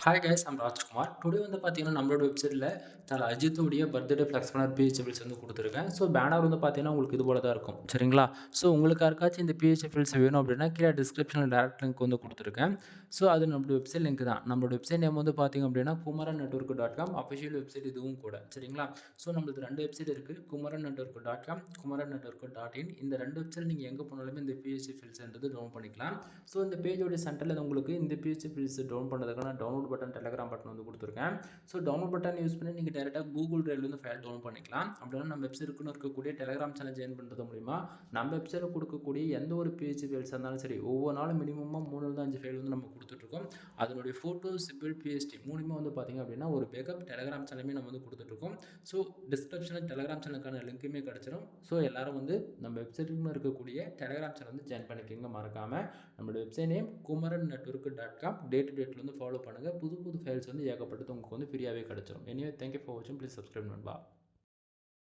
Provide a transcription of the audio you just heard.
Hi guys, I'm Rajkumar. Today வந்து பார்த்தீங்கன்னா, நம்மளோட வெப்சைட்டில தல அஜித்துடைய பர்த்டே ஃப்ளெக்ஸ் பேனர் பிஹெச்எஃப்எல்ஸ் வந்து குடுத்துருக்கேன். ஸோ பேனர் வந்து பார்த்தீங்கன்னா, உங்களுக்கு இது போல தான் இருக்கும். சரிங்களா? ஸோ உங்களுக்கு யாருக்காச்சும் இந்த பிஹெச்எஃப்எல்ஸ் வேணும் அப்படின்னா, கீழ டிஸ்கிரிப்ஷன்ல டைரக்ட் லிங்க் வந்து குடுத்துருக்கேன். ஸோ அது நம்மளோட வெப்சைட் லிங்க் தான். நம்மளோட வெப்சைட் நேம் வந்து பார்த்தீங்க அப்படின்னா, kumaranetwork.com அஃபிஷியல் வெப்சைட் இதுவும் கூட. சரிங்களா? ஸோ நம்மளுக்கு 2 வெப்சைட் இருக்கு. kumarannetwork.com, kumarannetwork.in. இந்த 2 வெப்சைட் நீங்க எங்க போனாலுமே இந்த பிஹெச்எஃப்எல்ஸ்ன்றது டவுன்லோட் பண்ணிக்கலாம். ஸோ இந்த பேஜோட சென்டர்ல உங்களுக்கு இந்த பிஹெச்எஃப்எல்ஸ் டவுன்லோட் பண்ணுறதுக்கான டவுன்லோட் பட்டன், டெலகிராம் பட்டன் வந்து கொடுத்துருக்கேன். ஸோ டவுன்லோட் பட்டன் யூஸ் பண்ணி நீங்கள் டேரெக்டாக கூகுள் டிரைவ்லேருந்து ஃபைல் டவுன்லோட் பண்ணிக்கலாம். அப்படின்னா நம்ம வெப்சைட்டுக்குன்னு இருக்கக்கூடிய டெலகிராம் சேனல் ஜாயின் பண்ணுறது மூலிமா நம்ம வெப்சைட்டில் கொடுக்கக்கூடிய எந்த ஒரு பேஜ் ஃபைல்ஸாக இருந்தாலும் சரி, ஒவ்வொரு நாளும் மினிமமாக 3-5 ஃபைல் வந்து நம்ம கொடுத்துட்ருக்கோம். அதனுடைய ஃபோட்டோ, சிம்பிள், பிஎஸ்டி மூணுமே வந்து பார்த்திங்க அப்படின்னா ஒரு பேக்கப் டெலகிராம் சேனலுமே நம்ம வந்து கொடுத்துட்ருக்கோம். ஸோ டிஸ்கிரிப்ஷனில் டெலகிராம் சேனலுக்கான லிங்க்குமே கிடச்சிரும். ஸோ எல்லாரும் வந்து நம்ம வெப்சைட்டுக்குன்னு இருக்கக்கூடிய டெலகிராம் சேனல் வந்து ஜாயின் பண்ணிக்கோங்க மறக்காமல். நம்மளோட website name kumarannetwork.com. Day to டேட்டில் வந்து ஃபாலோ பண்ணுங்கள். புது புது ஃபைல்ஸ் வந்து ஏகப்பட்டது உங்களுக்கு வந்து ஃப்ரீயாகவே கிடச்சிரும். எனிவே தேங்க்யூ ஃபார் வாட்சிங். ப்ளீஸ் சப்ஸ்கிரைப் நண்பா.